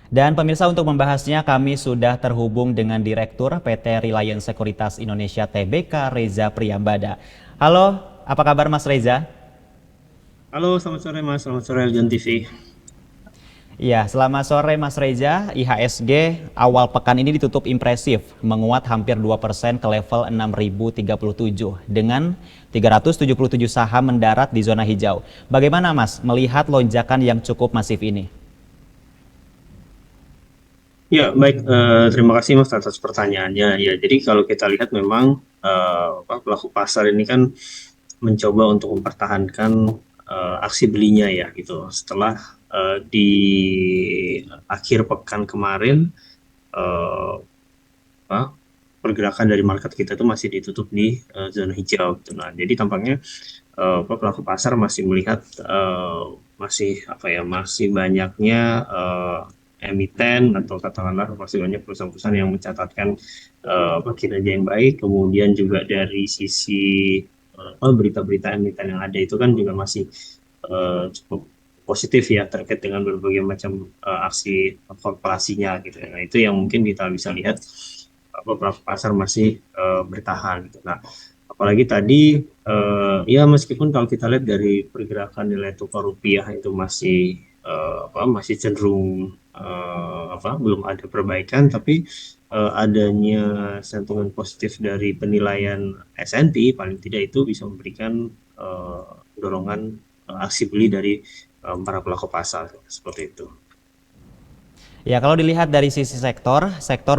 Dan pemirsa, untuk membahasnya kami sudah terhubung dengan Direktur PT Reliance Sekuritas Indonesia Tbk Reza Priyambada. Halo, apa kabar Mas Reza? Halo, selamat sore Mas. Selamat sore Aljon TV. Ya, selamat sore Mas Reza. IHSG awal pekan ini ditutup impresif, menguat hampir 2% ke level 6.037 dengan 377 saham mendarat di zona hijau. Bagaimana Mas melihat lonjakan yang cukup masif ini? Ya, baik. Terima kasih Mas atas pertanyaannya. Ya, jadi kalau kita lihat memang pelaku pasar ini kan mencoba untuk mempertahankan aksi belinya ya gitu. Setelah di akhir pekan kemarin eh, apa, pergerakan dari market kita itu masih ditutup di zona hijau gitu. Nah, jadi tampaknya pelaku pasar masih melihat masih apa ya masih banyaknya emiten atau katakanlah masih banyak perusahaan-perusahaan yang mencatatkan kinerja yang baik. Kemudian juga dari sisi berita-berita emiten yang ada itu kan juga masih cukup positif ya terkait dengan berbagai macam aksi korporasinya gitu ya. Nah, itu yang mungkin kita bisa lihat beberapa pasar masih bertahan gitu. Nah, apalagi tadi ya meskipun kalau kita lihat dari pergerakan nilai tukar rupiah itu masih masih cenderung belum ada perbaikan, tapi adanya sentimen positif dari penilaian S&P paling tidak itu bisa memberikan dorongan aksi beli dari para pelaku pasar seperti itu. Ya, kalau dilihat dari sisi sektor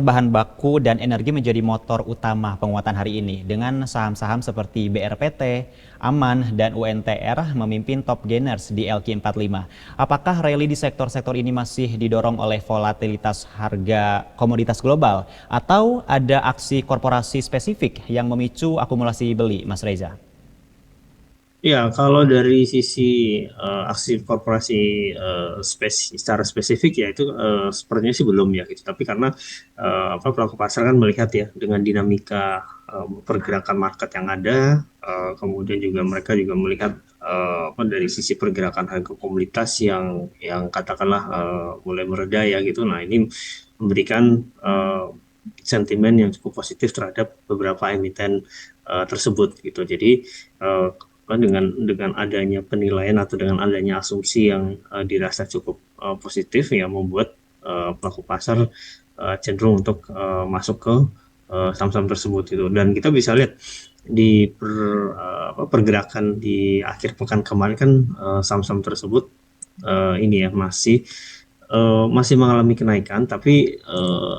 bahan baku dan energi menjadi motor utama penguatan hari ini dengan saham-saham seperti BRPT, Aman, dan UNTR memimpin top gainers di LQ45. Apakah rally di sektor-sektor ini masih didorong oleh volatilitas harga komoditas global atau ada aksi korporasi spesifik yang memicu akumulasi beli, Mas Reza? Ya, kalau dari sisi aksi korporasi secara spesifik ya itu sepertinya sih belum ya gitu. Tapi karena pelaku pasar kan melihat ya dengan dinamika pergerakan market yang ada, kemudian juga mereka juga melihat dari sisi pergerakan harga komoditas yang katakanlah mulai mereda ya gitu. Nah, ini memberikan sentimen yang cukup positif terhadap beberapa emiten tersebut gitu. Jadi uh, dengan adanya penilaian atau dengan adanya asumsi yang dirasa cukup positif ya membuat pelaku pasar cenderung untuk masuk ke saham-saham tersebut gitu. Dan kita bisa lihat di pergerakan di akhir pekan kemarin kan saham-saham tersebut ini ya masih mengalami kenaikan tapi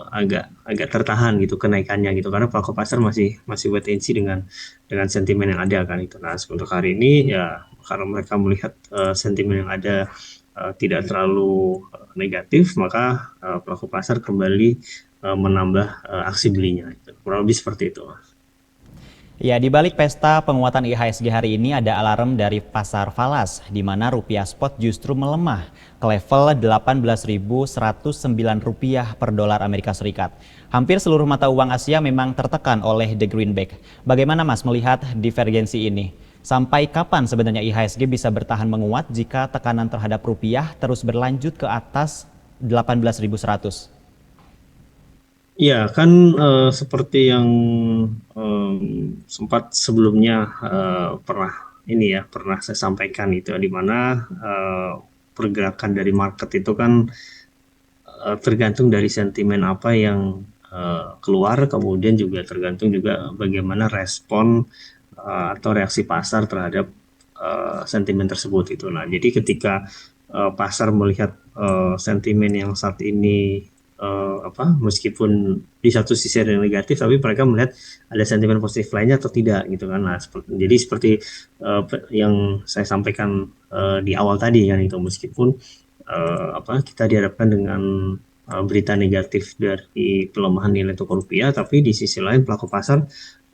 agak agak tertahan gitu kenaikannya gitu karena pelaku pasar masih masih wait and see dengan sentimen yang ada kan itu. Nah, untuk hari ini ya karena mereka melihat sentimen yang ada tidak terlalu negatif, maka pelaku pasar kembali menambah aksi belinya. Itu. Kurang lebih seperti itu. Ya, di balik pesta penguatan IHSG hari ini ada alarm dari pasar falas, di mana rupiah spot justru melemah ke level 18.109 rupiah per dolar Amerika Serikat. Hampir seluruh mata uang Asia memang tertekan oleh the greenback. Bagaimana Mas melihat divergensi ini? Sampai kapan sebenarnya IHSG bisa bertahan menguat jika tekanan terhadap rupiah terus berlanjut ke atas 18.100? Ya, kan seperti yang sempat sebelumnya pernah ini ya pernah saya sampaikan itu di mana pergerakan dari market itu kan tergantung dari sentimen apa yang keluar, kemudian juga tergantung juga bagaimana respon atau reaksi pasar terhadap sentimen tersebut itu. Nah, jadi ketika pasar melihat sentimen yang saat ini meskipun di satu sisi ada yang negatif, tapi mereka melihat ada sentimen positif lainnya atau tidak gitu kan. Nah, jadi seperti yang saya sampaikan di awal tadi kan itu meskipun kita dihadapkan dengan berita negatif dari pelemahan nilai tukar rupiah, tapi di sisi lain pelaku pasar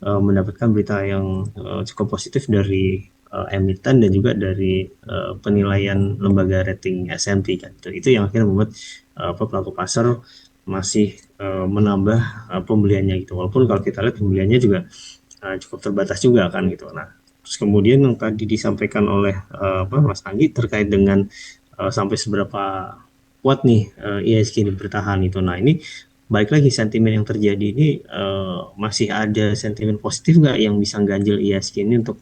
mendapatkan berita yang cukup positif dari emiten dan juga dari penilaian lembaga rating S&P kan. Itu yang akhirnya membuat pelaku pasar masih menambah pembeliannya gitu. Walaupun kalau kita lihat pembeliannya juga cukup terbatas juga kan gitu. Nah, terus kemudian yang tadi disampaikan oleh Mas Anggi terkait dengan sampai seberapa kuat nih IHSG ini bertahan itu. Nah ini balik lagi sentimen yang terjadi ini masih ada sentimen positif nggak yang bisa ganjil IHSG ini untuk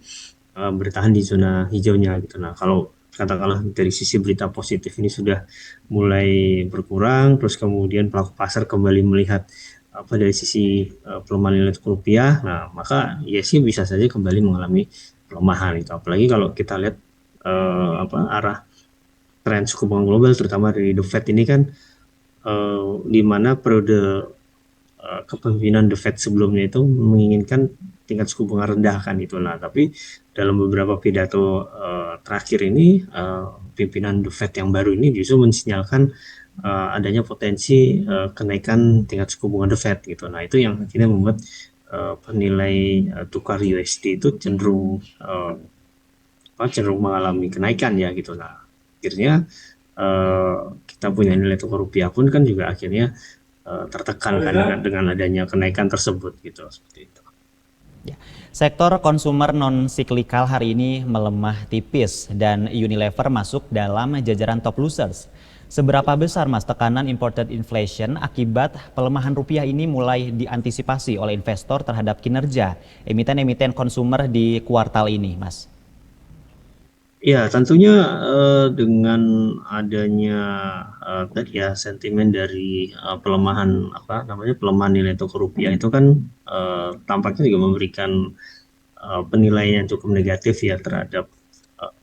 bertahan di zona hijaunya gitu. Nah kalau katakanlah dari sisi berita positif ini sudah mulai berkurang, terus kemudian pelaku pasar kembali melihat apa dari sisi pelemahan nilai tukar rupiah, nah maka IHSG bisa saja kembali mengalami pelemahan itu. Apalagi kalau kita lihat arah tren suku bunga global terutama dari The Fed ini kan di mana periode kepemimpinan The Fed sebelumnya itu menginginkan tingkat suku bunga rendah kan itu. Nah, tapi dalam beberapa pidato terakhir ini pimpinan The Fed yang baru ini justru mensinyalkan adanya potensi kenaikan tingkat suku bunga The Fed gitu. Nah, itu yang akhirnya membuat penilai tukar USD itu cenderung mengalami kenaikan ya gitu. Nah, akhirnya kita punya nilai tukar rupiah pun kan juga akhirnya tertekan kan dengan adanya kenaikan tersebut gitu, seperti itu. Ya. Sektor konsumer non-siklikal hari ini melemah tipis dan Unilever masuk dalam jajaran top losers. Seberapa besar Mas tekanan imported inflation akibat pelemahan rupiah ini mulai diantisipasi oleh investor terhadap kinerja emiten-emiten konsumer di kuartal ini, Mas? Ya, tentunya dengan adanya tadi ya sentimen dari pelemahan nilai tukar rupiah itu kan tampaknya juga memberikan penilaian yang cukup negatif ya terhadap uh,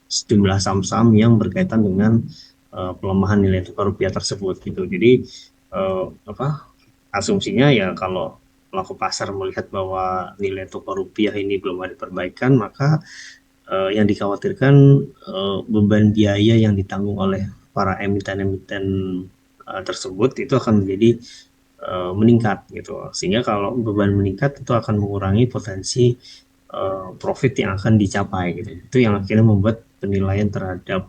sejumlah saham-saham yang berkaitan dengan pelemahan nilai tukar rupiah tersebut gitu. Jadi asumsinya ya kalau pelaku pasar melihat bahwa nilai tukar rupiah ini belum ada perbaikan, maka yang dikhawatirkan beban biaya yang ditanggung oleh para emiten-emiten tersebut itu akan menjadi meningkat gitu. Sehingga kalau beban meningkat itu akan mengurangi potensi profit yang akan dicapai gitu. Itu yang akhirnya membuat penilaian terhadap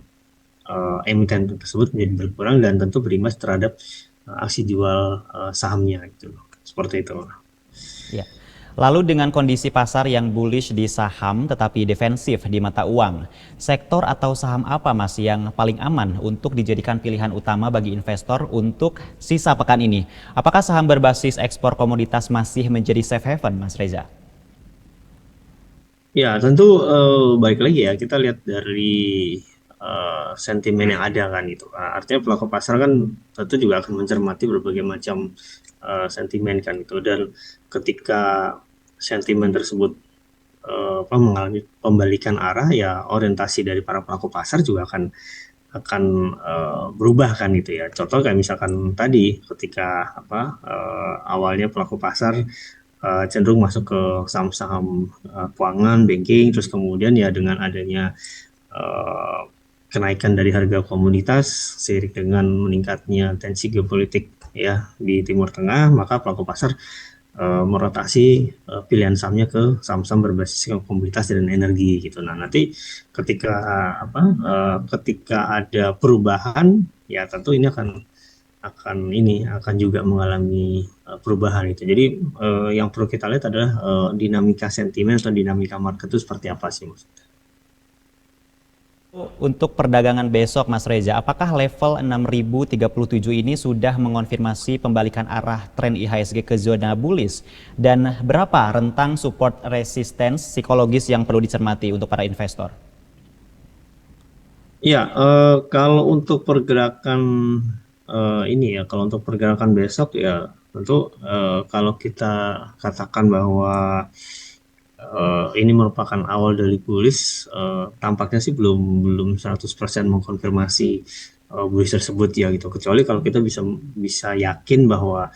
emiten tersebut menjadi berkurang dan tentu berimbas terhadap aksi jual sahamnya gitu. Seperti itu. Ya. Lalu dengan kondisi pasar yang bullish di saham tetapi defensif di mata uang, sektor atau saham apa Mas yang paling aman untuk dijadikan pilihan utama bagi investor untuk sisa pekan ini? Apakah saham berbasis ekspor komoditas masih menjadi safe haven, Mas Reza? Ya, tentu baik lagi ya kita lihat dari sentimen yang ada kan gitu. Artinya pelaku pasar kan tentu juga akan mencermati berbagai macam sentimen kan itu dan ketika sentimen tersebut mengalami pembalikan arah ya orientasi dari para pelaku pasar juga akan berubah kan gitu ya. Contoh kayak misalkan tadi ketika awalnya pelaku pasar cenderung masuk ke saham-saham keuangan, banking, terus kemudian ya dengan adanya uh, kenaikan dari harga komoditas seiring dengan meningkatnya tensi geopolitik ya di Timur Tengah, maka pelaku pasar merotasi pilihan sahamnya ke saham-saham berbasis komoditas dan energi gitu. Nah, nanti ketika ketika ada perubahan ya tentu ini akan juga mengalami perubahan itu. Jadi yang perlu kita lihat adalah dinamika sentimen atau dinamika market itu seperti apa sih, Mas? Untuk perdagangan besok Mas Reza, apakah level 6037 ini sudah mengonfirmasi pembalikan arah tren IHSG ke zona bullish? Dan berapa rentang support resistance psikologis yang perlu dicermati untuk para investor? Ya, kalau untuk pergerakan kalau untuk pergerakan besok ya tentu kalau kita katakan bahwa ini merupakan awal dari bullish, tampaknya sih belum belum 100% mengkonfirmasi bullish tersebut ya gitu. Kecuali kalau kita bisa bisa yakin bahwa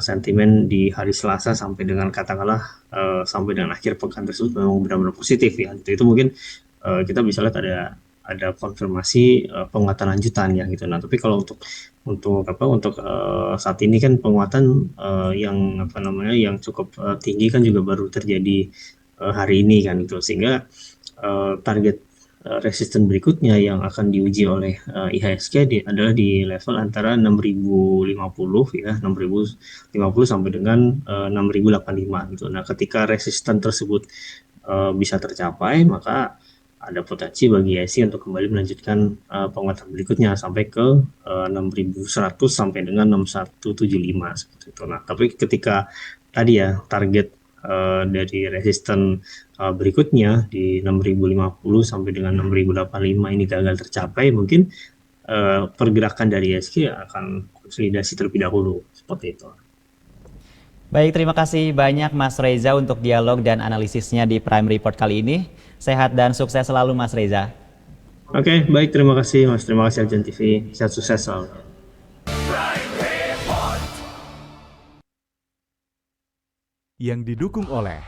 sentimen di hari Selasa sampai dengan katakanlah sampai dengan akhir pekan tersebut memang benar-benar positif ya. Itu mungkin kita bisa lihat ada konfirmasi penguatan lanjutan ya gitu. Nah, tapi kalau untuk saat ini kan penguatan yang yang cukup tinggi kan juga baru terjadi hari ini kan itu sehingga target resisten berikutnya yang akan diuji oleh IHSG adalah di level antara 6050 ya 6050 sampai dengan 6085 gitu. Nah, ketika resisten tersebut bisa tercapai maka ada potensi bagi IHSG untuk kembali melanjutkan penguatan berikutnya sampai ke 6.100 sampai dengan 6.175 seperti itu. Nah, tapi ketika tadi ya target dari resisten berikutnya di 6.050 sampai dengan 6.085 ini gagal tercapai, mungkin pergerakan dari IHSG akan konsolidasi terlebih dahulu seperti itu. Baik, terima kasih banyak Mas Reza untuk dialog dan analisisnya di Prime Report kali ini. Sehat dan sukses selalu Mas Reza. Oke, baik, terima kasih Mas. Terima kasih Arjan TV. Sehat sukses selalu. Yang didukung oleh